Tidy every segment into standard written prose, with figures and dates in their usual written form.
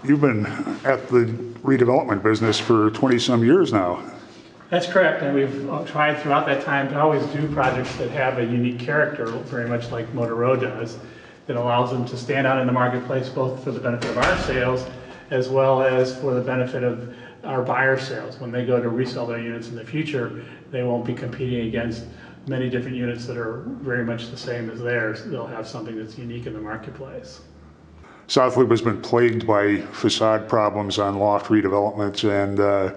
You've been at the redevelopment business for 20-some years now. That's correct, and we've tried throughout that time to always do projects that have a unique character, very much like Motor Row does, that allows them to stand out in the marketplace both for the benefit of our sales as well as for the benefit of our buyer sales. When they go to resell their units in the future, they won't be competing against many different units that are very much the same as theirs. They'll have something that's unique in the marketplace. South Loop has been plagued by facade problems on loft redevelopments, and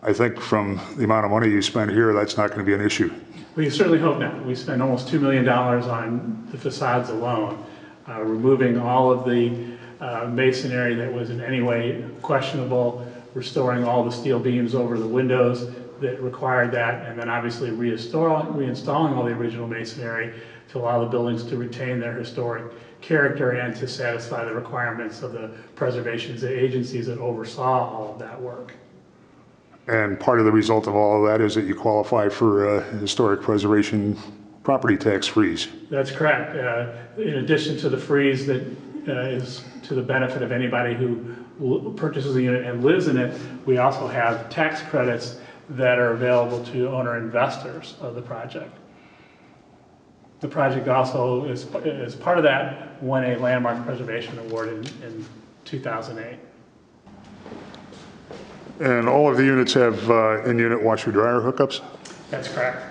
I think from the amount of money you spend here, that's not going to be an issue. We certainly hope not. We spent almost $2 million on the facades alone, removing all of the masonry that was in any way questionable, restoring all the steel beams over the windows that required that, and then obviously reinstalling all the original masonry to allow the buildings to retain their historic character and to satisfy the requirements of the preservation agencies that oversaw all of that work. And part of the result of all of that is that you qualify for a historic preservation property tax freeze. That's correct. In addition to the freeze that is to the benefit of anybody who purchases a unit and lives in it, we also have tax credits that are available to owner investors of the project. The project also, as part of that, won a landmark preservation award in 2008. And all of the units have in-unit washer-dryer hookups? That's correct.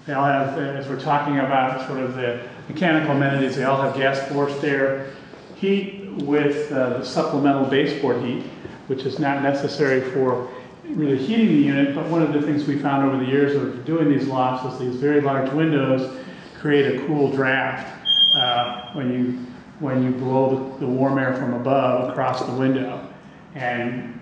They all have, as we're talking about sort of the mechanical amenities, they all have gas forced air heat with supplemental baseboard heat, which is not necessary for really heating the unit, but one of the things we found over the years of doing these lofts is these very large windows create a cool draft when you blow the warm air from above across the window. And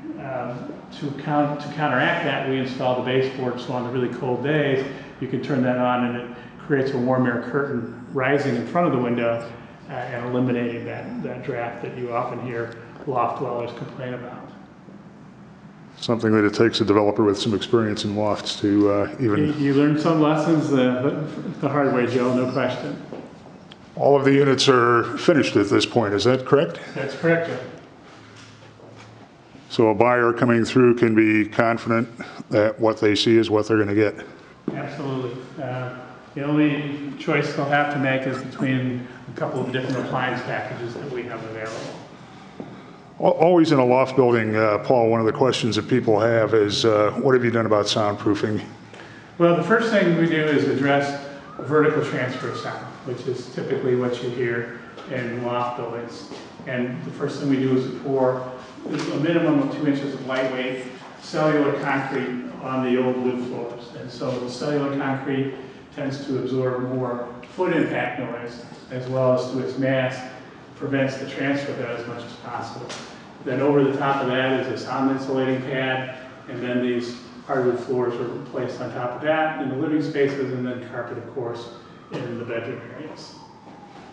to counteract that, we install the baseboard, so on the really cold days, you can turn that on and it creates a warm air curtain rising in front of the window and eliminating that draft that you often hear loft dwellers complain about. Something that it takes a developer with some experience in lofts to even... You learn some lessons the hard way, Joe, no question. All of the units are finished at this point, is that correct? That's correct, Joe. So a buyer coming through can be confident that what they see is what they're going to get. Absolutely. The only choice they'll have to make is between a couple of different appliance packages that we have available. Always in a loft building, Paul, one of the questions that people have is, what have you done about soundproofing? Well, the first thing we do is address vertical transfer of sound, which is typically what you hear in loft buildings. And the first thing we do is pour a minimum of 2 inches of lightweight cellular concrete on the old wood floors. And so the cellular concrete tends to absorb more foot impact noise, as well as through its mass prevents the transfer of that as much as possible. Then over the top of that is a sound insulating pad, and then these hardwood floors are placed on top of that in the living spaces, and then carpet, of course, in the bedroom areas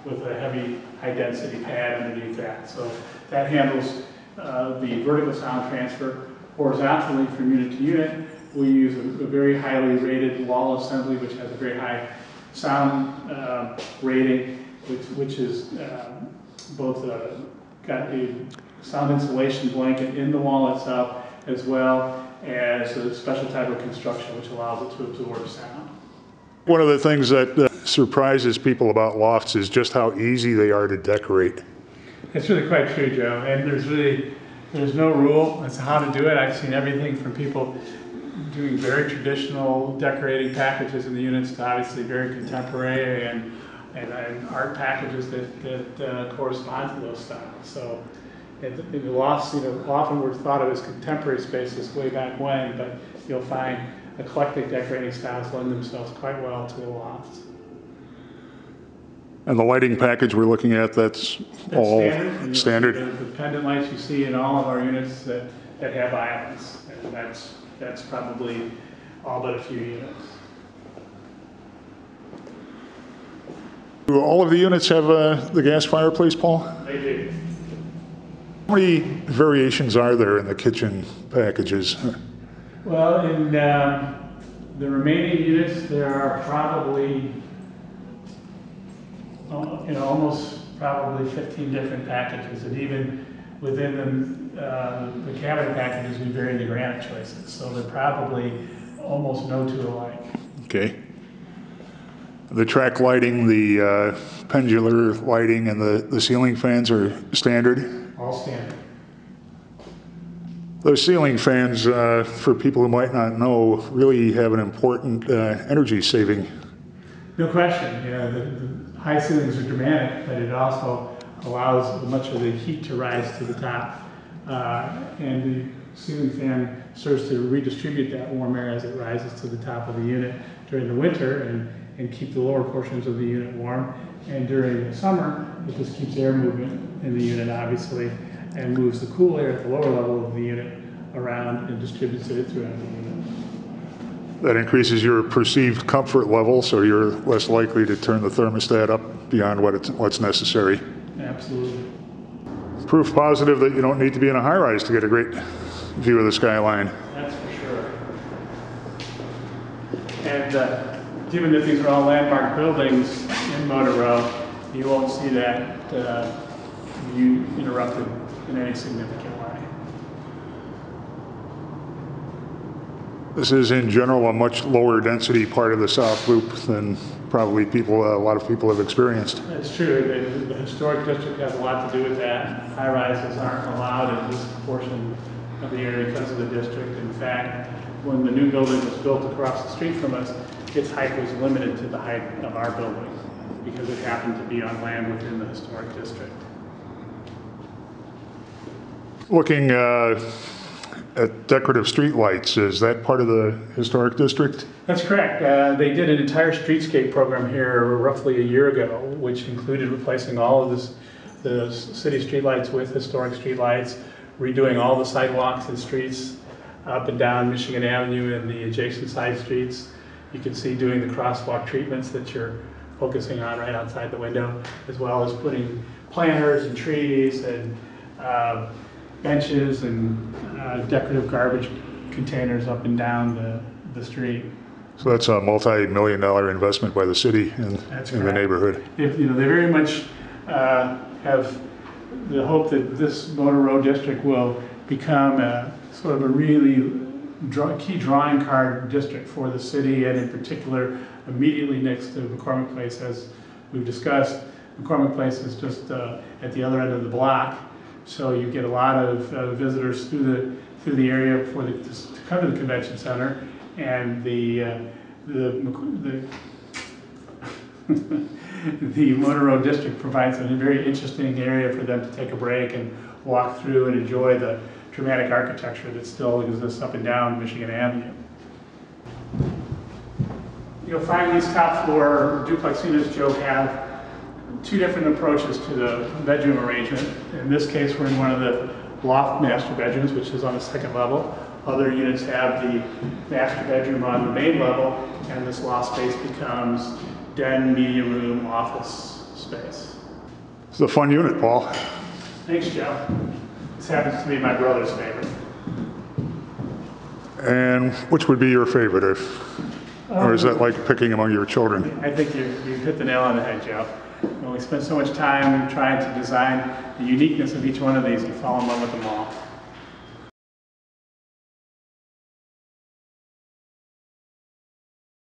with a heavy high-density pad underneath that. So that handles the vertical sound transfer. Horizontally from unit to unit, we use a very highly rated wall assembly, which has a very high sound rating, which is both got a sound insulation blanket in the wall itself, as well as a special type of construction which allows it to absorb sound. One of the things that surprises people about lofts is just how easy they are to decorate. It's really quite true, Joe, and there's no rule as to how to do it. I've seen everything from people doing very traditional decorating packages in the units to obviously very contemporary and art packages that correspond to those styles. So in the lofts, often we're thought of as contemporary spaces way back when, but you'll find eclectic decorating styles lend themselves quite well to the lofts. And the lighting package we're looking at, that's all standard? The pendant lights you see in all of our units that have islands, and that's probably all but a few units. Do all of the units have the gas fireplace, Paul? They do. How many variations are there in the kitchen packages? Well, in the remaining units, there are probably almost probably 15 different packages, and even within the cabinet packages, we vary the granite choices. So they're probably almost no two alike. Okay. The track lighting, the pendular lighting, and the ceiling fans are standard? All standard. Those ceiling fans, for people who might not know, really have an important energy saving. No question. Yeah, the high ceilings are dramatic, but it also allows much of the heat to rise to the top. And the ceiling fan serves to redistribute that warm air as it rises to the top of the unit during the winter and keep the lower portions of the unit warm. And during the summer, it just keeps air movement in the unit, obviously, and moves the cool air at the lower level of the unit around and distributes it throughout the unit. That increases your perceived comfort level, so you're less likely to turn the thermostat up beyond what's necessary. Absolutely. Proof positive that you don't need to be in a high-rise to get a great view of the skyline. That's for sure. And given that these are all landmark buildings in Motor Row, you won't see that view interrupted in any significant way. This is in general a much lower density part of the South Loop than probably a lot of people have experienced. That's true. The historic district has a lot to do with that. High rises aren't allowed in this portion of the area because of the district. In fact, when the new building was built across the street from us, its height was limited to the height of our building because it happened to be on land within the historic district. Looking at decorative street lights, is that part of the historic district? That's correct. They did an entire streetscape program here roughly a year ago, which included replacing all of the city streetlights with historic streetlights, redoing all the sidewalks and streets up and down Michigan Avenue and the adjacent side streets. You can see doing the crosswalk treatments that you're focusing on right outside the window, as well as putting planters and trees and benches and decorative garbage containers up and down the street. So that's a multi-million-dollar investment by the city in the neighborhood. They very much have the hope that this Motor Row district will become sort of a really key drawing card district for the city, and in particular immediately next to McCormick Place. As we've discussed, McCormick Place is just at the other end of the block, so you get a lot of visitors through the area to come to the convention center, and the Motor Row district provides a very interesting area for them to take a break and walk through and enjoy the dramatic architecture that still exists up and down Michigan Avenue. You'll find these top floor duplex units, Joe, have two different approaches to the bedroom arrangement. In this case, we're in one of the loft master bedrooms, which is on the second level. Other units have the master bedroom on the main level, and this loft space becomes den, media room, office space. It's a fun unit, Paul. Thanks, Joe. This happens to be my brother's favorite. And which would be your favorite? Or is that like picking among your children? I think you hit the nail on the head, Joe. When we spend so much time trying to design the uniqueness of each one of these, you fall in love with them all.